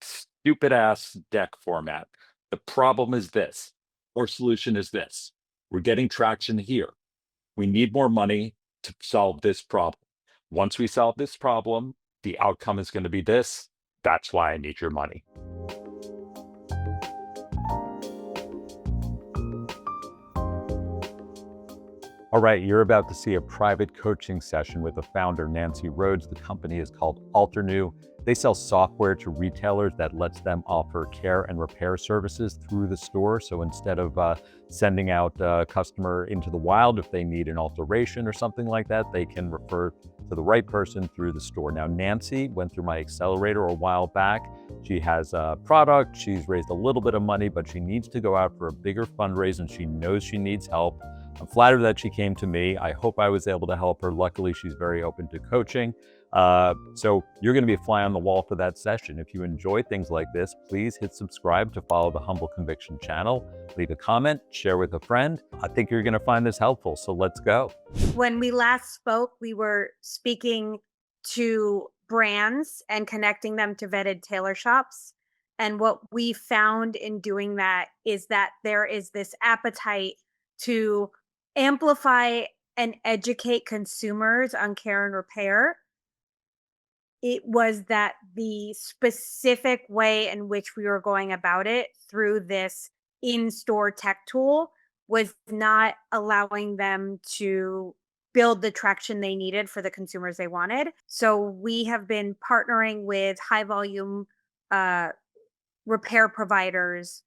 stupid ass deck format. The problem is this, or solution is this. We're getting traction here. We need more money to solve this problem. Once we solve this problem, the outcome is going to be this. That's why I need your money. All right, you're about to see a private coaching session with the founder, Nancy Rhodes. The company is called Altenew. They sell software to retailers that lets them offer care and repair services through the store. So instead of sending out a customer into the wild, if they need an alteration or something like that, they can refer to the right person through the store. Now, Nancy went through my accelerator a while back. She has a product, she's raised a little bit of money, but she needs to go out for a bigger fundraiser and she knows she needs help. I'm flattered that she came to me. I hope I was able to help her. Luckily, she's very open to coaching. So you're going to be a fly on the wall for that session. If you enjoy things like this, please hit subscribe to follow the Humble Conviction channel. Leave a comment, share with a friend. I think you're going to find this helpful. So let's go. When we last spoke, we were speaking to brands and connecting them to vetted tailor shops. And what we found in doing that is that there is this appetite to amplify and educate consumers on care and repair. It was that the specific way in which we were going about it through this in-store tech tool was not allowing them to build the traction they needed for the consumers they wanted. So we have been partnering with high volume uh, repair providers.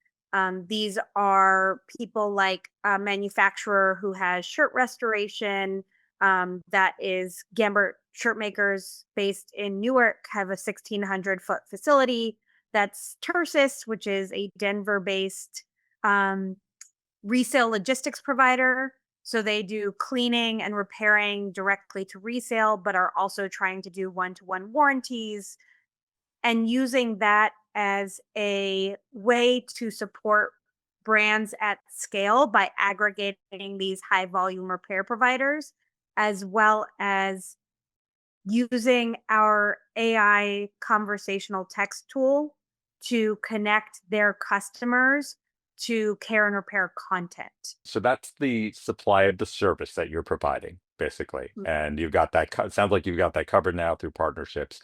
These are people like a manufacturer who has shirt restoration. That is Gambert shirt makers based in Newark have a 1,600-foot facility. That's Tersis, which is a Denver-based um, resale logistics provider. So they do cleaning and repairing directly to resale, but are also trying to do one-to-one warranties and using that as a way to support brands at scale by aggregating these high volume repair providers, as well as using our AI conversational text tool to connect their customers to care and repair content. So that's the supply of the service that you're providing, basically. Mm. And you've got that, it sounds like you've got that covered now through partnerships.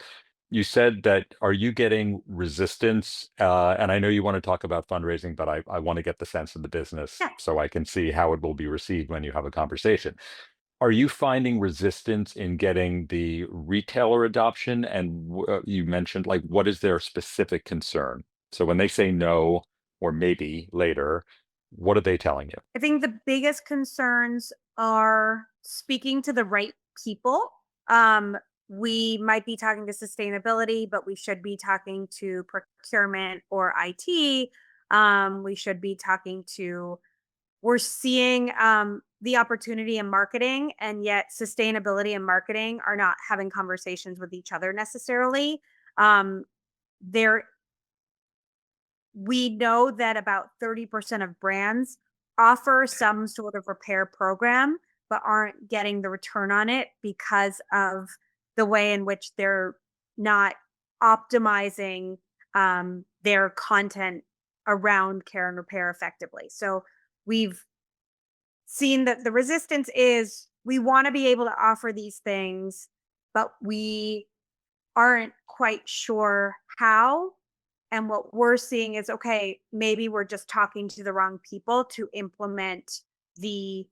You said that, are you getting resistance? And I know you want to talk about fundraising, but I want to get the sense of the business Yeah. so I can see how it will be received when you have a conversation. Are you finding resistance in getting the retailer adoption? And you mentioned, like, what is their specific concern? So when they say no or maybe later, what are they telling you? I think the biggest concerns are speaking to the right people. Um, we might be talking to sustainability, but we should be talking to procurement or IT. We should be talking to, we're seeing the opportunity in marketing, and yet sustainability and marketing are not having conversations with each other necessarily. There We know that about 30% of brands offer some sort of repair program, but aren't getting the return on it because of the way in which they're not optimizing their content around care and repair effectively. So we've seen that the resistance is we want to be able to offer these things, but we aren't quite sure how. And what we're seeing is okay, maybe we're just talking to the wrong people to implement the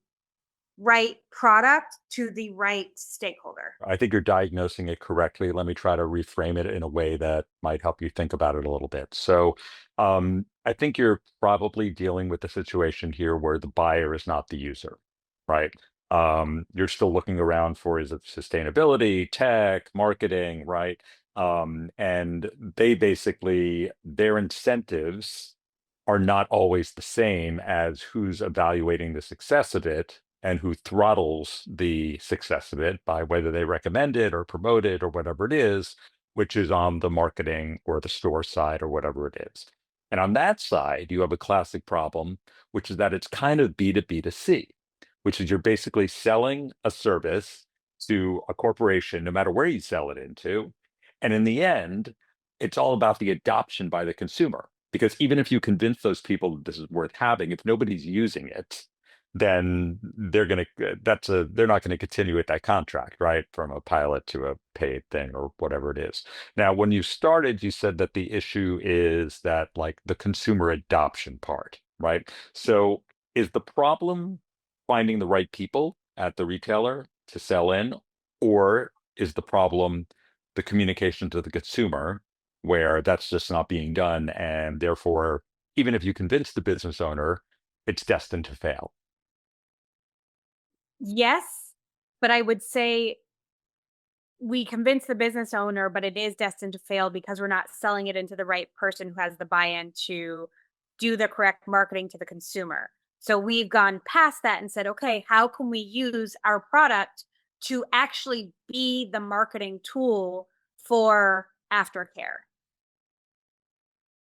right product to the right stakeholder. I think you're diagnosing it correctly. Let me try to reframe it in a way that might help you think about it a little bit. So, I think you're probably dealing with the situation here where the buyer is not the user, right? You're still looking around for, is it sustainability, tech, marketing, right? And they basically, their incentives are not always the same as who's evaluating the success of it and who throttles the success of it by whether they recommend it or promote it or whatever it is, which is on the marketing or the store side or whatever it is. And on that side, you have a classic problem, which is that it's kind of B to B to C, which is you're basically selling a service to a corporation, no matter where you sell it into. And in the end, it's all about the adoption by the consumer. Because even if you convince those people that this is worth having, if nobody's using it, then they're not going to continue with that contract, right? From a pilot to a paid thing or whatever it is. Now, when you started, you said that the issue is that like the consumer adoption part, right? So is the problem finding the right people at the retailer to sell in, or is the problem the communication to the consumer where that's just not being done, and therefore, even if you convince the business owner, it's destined to fail? Yes, but I would say we convince the business owner, but it is destined to fail because we're not selling it into the right person who has the buy-in to do the correct marketing to the consumer. So we've gone past that and said, okay, how can we use our product to actually be the marketing tool for aftercare?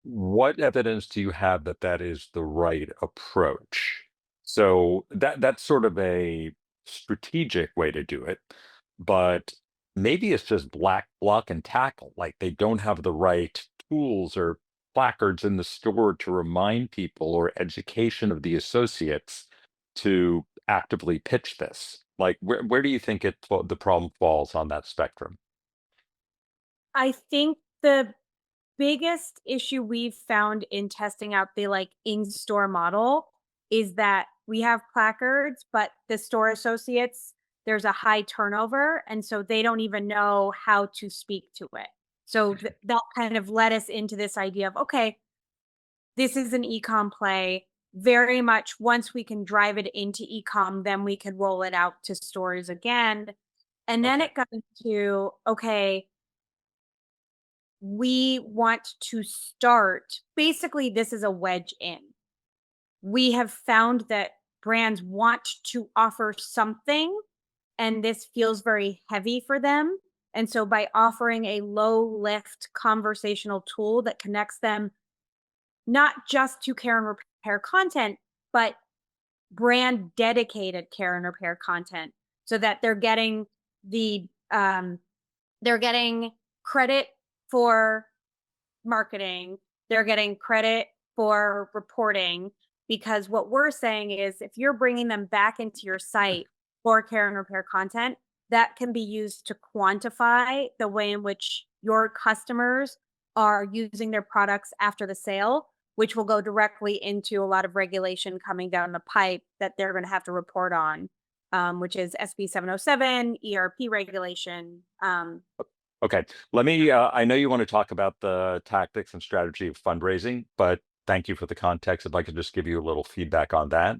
What evidence do you have that that is the right approach? So that's sort of a strategic way to do it, but maybe it's just black block and tackle. Like they don't have the right tools or placards in the store to remind people or education of the associates to actively pitch this. Like where do you think the problem falls on that spectrum? I think the biggest issue we've found in testing out the like in-store model is that we have placards, but the store associates, there's a high turnover. And so they don't even know how to speak to it. So that kind of led us into this idea of, okay, this is an ecom play. Very much once we can drive it into ecom, then we can roll it out to stores again. And then Okay. it got into, okay, we want to start basically, this is a wedge in. We have found that brands want to offer something, and this feels very heavy for them. And so, by offering a low lift conversational tool that connects them not just to care and repair content, but brand dedicated care and repair content so that the, they're getting credit for marketing, they're getting credit for reporting, because what we're saying is if you're bringing them back into your site for care and repair content, that can be used to quantify the way in which your customers are using their products after the sale, which will go directly into a lot of regulation coming down the pipe that they're going to have to report on, which is SB 707, ERP regulation. Okay, let me. I know you want to talk about the tactics and strategy of fundraising, but thank you for the context. If I could just give you a little feedback on that.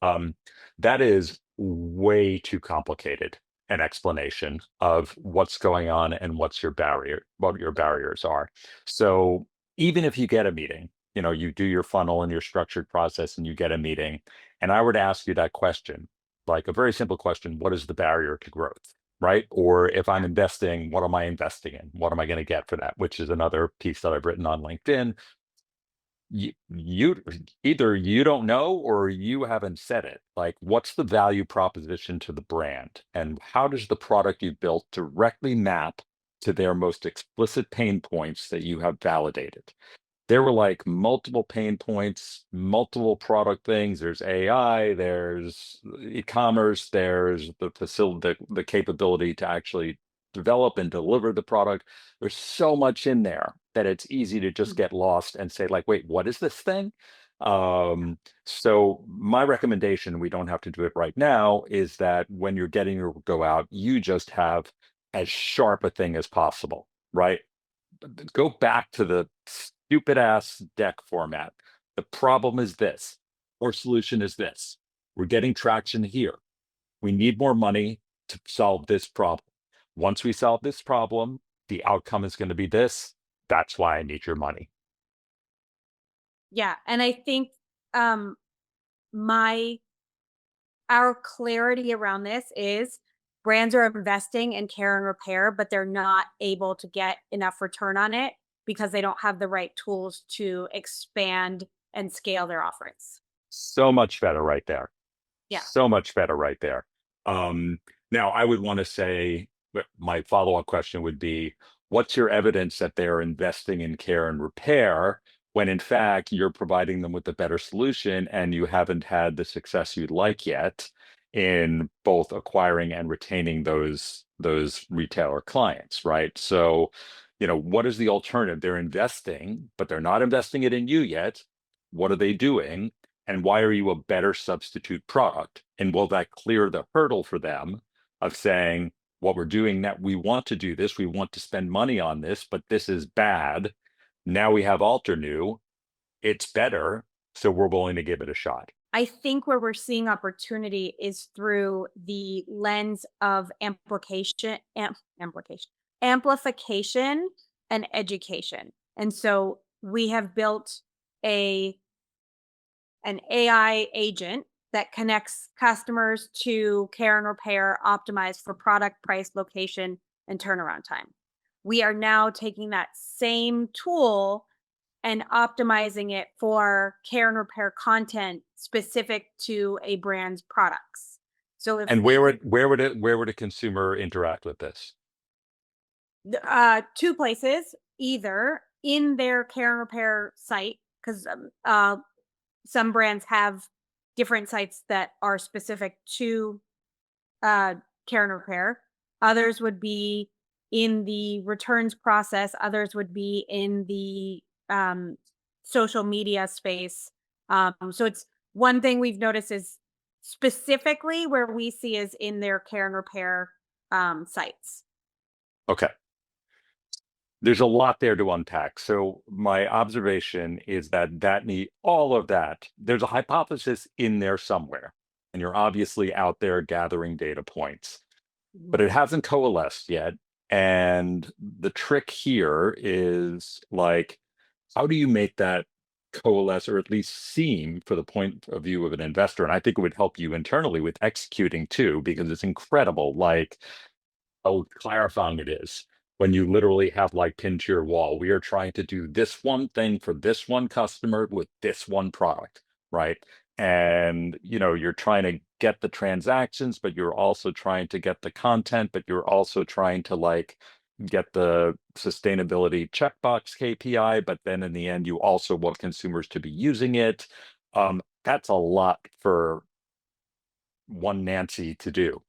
Um, that is way too complicated an explanation of what's going on and what your barriers are. So even if you get a meeting, you do your funnel and your structured process and you get a meeting, and I were to ask you that question, like a very simple question, what is the barrier to growth? Right? Or if I'm investing, what am I investing in? What am I going to get for that? Which is another piece that I've written on LinkedIn. You either you don't know or you haven't said it. Like, what's the value proposition to the brand? And how does the product you built directly map to their most explicit pain points that you have validated? There were like multiple pain points, multiple product things. There's AI, there's e-commerce, there's the capability to actually develop and deliver the product. There's so much in there that it's easy to just get lost and say, like, wait, what is this thing? So my recommendation, we don't have to do it right now, is that when you're getting your go out, you just have as sharp a thing as possible, right? Go back to the stupid ass deck format. The problem is this, or solution is this. We're getting traction here. We need more money to solve this problem. Once we solve this problem, the outcome is going to be this. That's why I need your money. Yeah, and I think um my our clarity around this is brands are investing in care and repair, but they're not able to get enough return on it because they don't have the right tools to expand and scale their offerings. So much better right there. Yeah. So much better right there. Um, Now, I would want to say, my follow-up question would be, what's your evidence that they're investing in care and repair when in fact you're providing them with a better solution and you haven't had the success you'd like yet in both acquiring and retaining those retailer clients, right? So, what is the alternative? They're investing, but they're not investing it in you yet. What are they doing? And why are you a better substitute product? And will that clear the hurdle for them of saying, what we're doing now, we want to do this, we want to spend money on this, but this is bad. Now we have Altenew, it's better, so we're willing to give it a shot. I think where we're seeing opportunity is through the lens of amplification and education. And so we have built a an AI agent that connects customers to care and repair optimized for product, price, location, and turnaround time. We are now taking that same tool and optimizing it for care and repair content specific to a brand's products. So if And we where would a consumer interact with this? two places, either in their care and repair site, because some brands have different sites that are specific to uh, care and repair. Others would be in the returns process. Others would be in the social media space. So it's one thing we've noticed is specifically where we see is in their care and repair sites. Okay. There's a lot there to unpack. So my observation is that need all of that. There's a hypothesis in there somewhere, and you're obviously out there gathering data points, Mhm. but it hasn't coalesced yet. And the trick here is like, how do you make that coalesce or at least seem for the point of view of an investor? And I think it would help you internally with executing too, because it's incredible. Like, how clarifying it is when you literally have like pinned to your wall. We are trying to do this one thing for this one customer with this one product, right? And you're trying to get the transactions, but you're also trying to get the content, but you're also trying to like get the sustainability checkbox KPI, but then in the end, you also want consumers to be using it. That's a lot for one Nancy to do.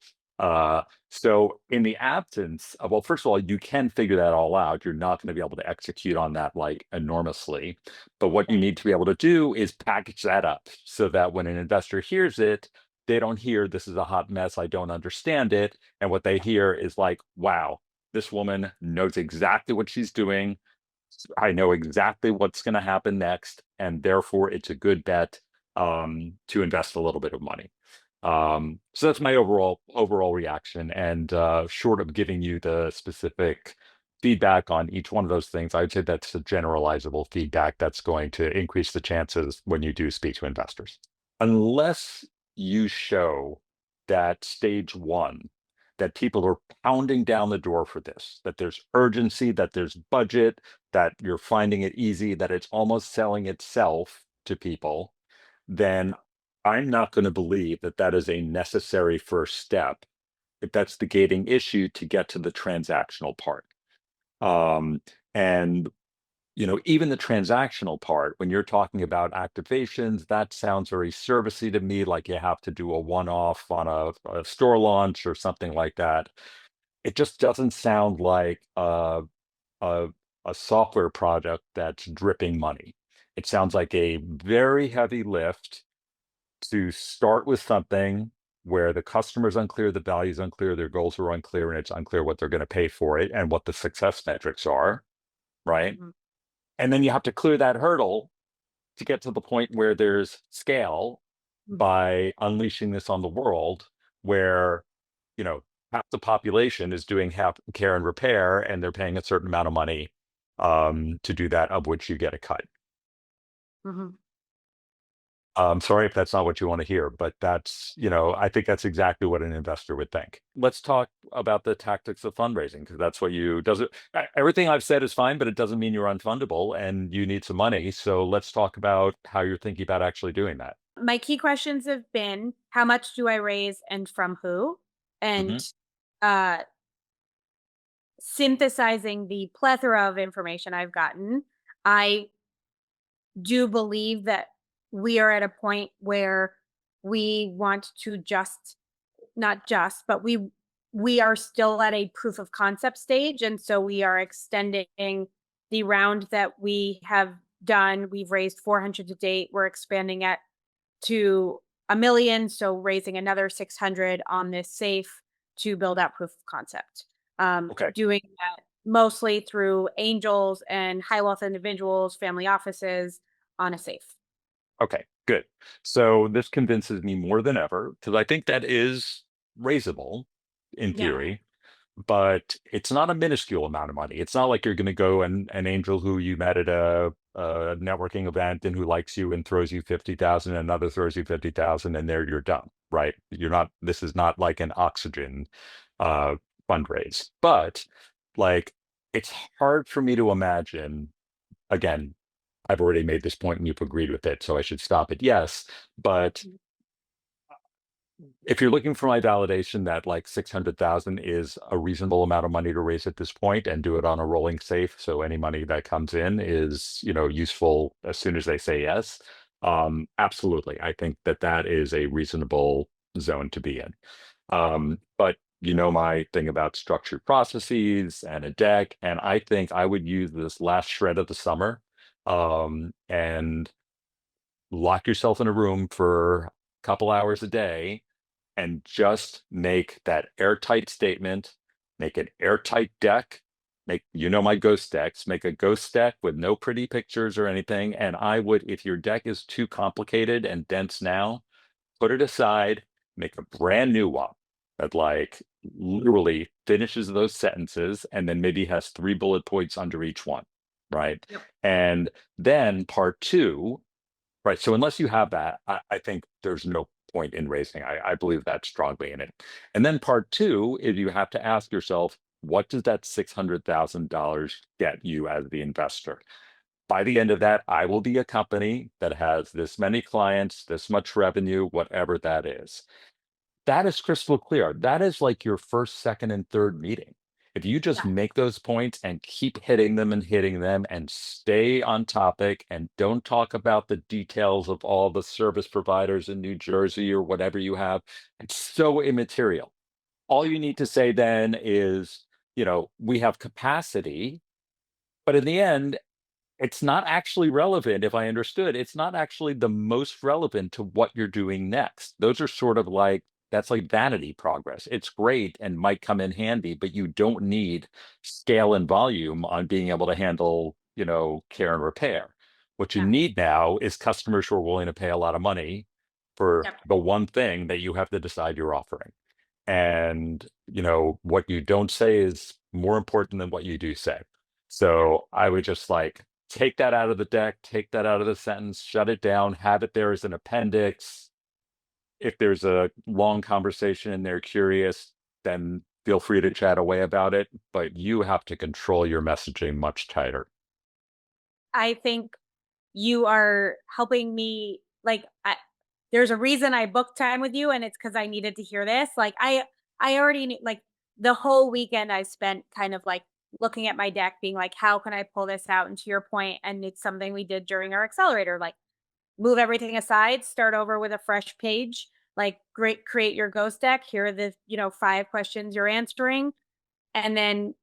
So in the absence of, well, first of all, you can figure that all out. You're not going to be able to execute on that like enormously. But what you need to be able to do is package that up so that when an investor hears it, they don't hear this is a hot mess, I don't understand it. And what they hear is like, wow, this woman knows exactly what she's doing. I know exactly what's going to happen next. And therefore, it's a good bet to invest a little bit of money. So that's my overall reaction. And short of giving you the specific feedback on each one of those things, I would say that's a generalizable feedback that's going to increase the chances when you do speak to investors. Unless you show that stage one, that people are pounding down the door for this, that there's urgency, that there's budget, that you're finding it easy, that it's almost selling itself to people, then I'm not going to believe that that is a necessary first step if that's the gating issue to get to the transactional part. And even the transactional part, when you're talking about activations, that sounds very servicey to me, like you have to do a one-off on a store launch or something like that. It just doesn't sound like a, a software product that's dripping money. It sounds like a very heavy lift to start with something where the customer's unclear, the value's unclear, their goals are unclear, and it's unclear what they're going to pay for it and what the success metrics are, right? Mhm. And then you have to clear that hurdle to get to the point where there's scale Mhm. by unleashing this on the world where, you know, half the population is doing half care and repair and they're paying a certain amount of money to do that, of which you get a cut. Mhm. Sorry if that's not what you want to hear, but I think that's exactly what an investor would think. Let's talk about the tactics of fundraising because that's what you does it. Everything I've said is fine, but it doesn't mean you're unfundable and you need some money. So let's talk about how you're thinking about actually doing that. My key questions have been how much do I raise and from who? Hmm. And uh synthesizing the plethora of information I've gotten, I do believe that we are at a point where we want to just not just, but we are still at a proof of concept stage, and so we are extending the round that we have done. We've raised 400 to date. We're expanding it to 1 million, so raising another 600 on this safe to build out proof of concept. Okay. Doing that mostly through angels and high wealth individuals, family offices on a safe. Okay, good. So this convinces me more than ever because I think that is raisable in Yeah. theory, but it's not a minuscule amount of money. It's not like you're going to go and an angel who you met at a networking event and who likes you and throws you 50,000, another throws you 50,000, and there you're done, right? You're not. This is not like an oxygen uh, fundraise, but like it's hard for me to imagine. Again, I've already made this point and you've agreed with it, so I should stop it. Yes, but if you're looking for my validation that like 600,000 is a reasonable amount of money to raise at this point and do it on a rolling safe, so any money that comes in is, useful as soon as they say yes. Absolutely. I think that that is a reasonable zone to be in. But my thing about structured processes and a deck, and I think I would use this last shred of the summer, and lock yourself in a room for a couple hours a day and just make that airtight statement, make an airtight deck, make, my ghost decks, make a ghost deck with no pretty pictures or anything. And I would, if your deck is too complicated and dense now, put it aside, make a brand new one that like literally finishes those sentences and then maybe has 3 bullet points under each one, right? Yep. And then part two. Right. So unless you have that, I think there's no point in raising. I believe that strongly in it. And then part two is you have to ask yourself, what does that $600,000 get you as the investor? By the end of that, I will be a company that has this many clients, this much revenue, whatever that is. That is crystal clear. That is like your first, second, and third meeting. If you just Yeah. make those points and keep hitting them and stay on topic and don't talk about the details of all the service providers in New Jersey or whatever you have, it's so immaterial. All Yeah. you need to say then is, we have capacity, but in the end, it's not actually relevant. If I understood, it's not actually the most relevant to what you're doing next. Those are sort of like, that's like vanity progress. It's great and might come in handy, but you don't need scale and volume on being able to handle, care and repair. What you Yeah. need now is customers who are willing to pay a lot of money for Yep. the one thing that you have to decide you're offering. And, what you don't say is more important than what you do say. Yeah. So I would just like take that out of the deck, take that out of the sentence, shut it down, have it there as an appendix. If there's a long conversation and they're curious, then feel free to chat away about it. But you have to control your messaging much tighter. I think you are helping me there's a reason I booked time with you and it's cuz I needed to hear this. I already knew the whole weekend I spent kind of like looking at my deck being like how can I pull this out, and to your point, and it's something we did during our accelerator, like move everything aside, start over with a fresh page, like great create your ghost deck. Here are the, 5 questions you're answering, and then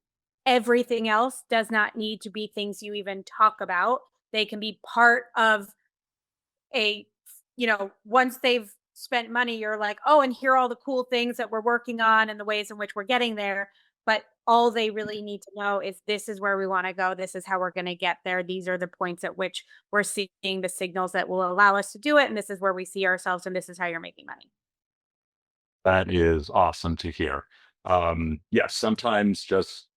everything else does not need to be things you even talk about. They can be part of a, once they've spent money, you're like, oh, and here are all the cool things that we're working on and the ways in which we're getting there. But all they really need to know is this is where we want to go. This is how we're going to get there. These are the points at which we're seeing the signals that will allow us to do it. And this is where we see ourselves. And this is how you're making money. That is awesome to hear. Yes, sometimes just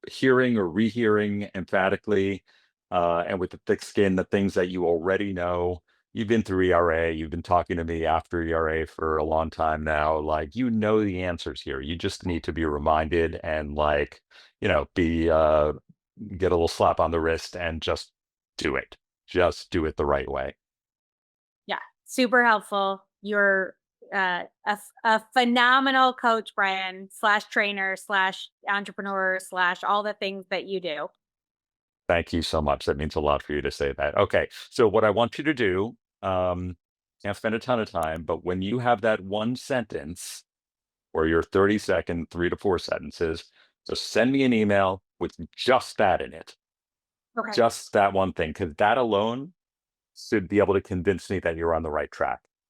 hearing or rehearing emphatically, and with the thick skin, the things that you already know. You've been through ERA, you've been talking to me after ERA for a long time now. Like, the answers here. You just need to be reminded and like, be get a little slap on the wrist and just do it. Just do it the right way. Yeah. Super helpful. You're a phenomenal coach, Brian slash trainer slash entrepreneur slash all the things that you do. Thank you so much. That means a lot for you to say that. Okay. So what I want you to do, can't spend a ton of time, but when you have that one sentence or your 30-second, 3 to 4 sentences, just send me an email with just that in it. Okay. Just that one thing, because that alone should be able to convince me that you're on the right track.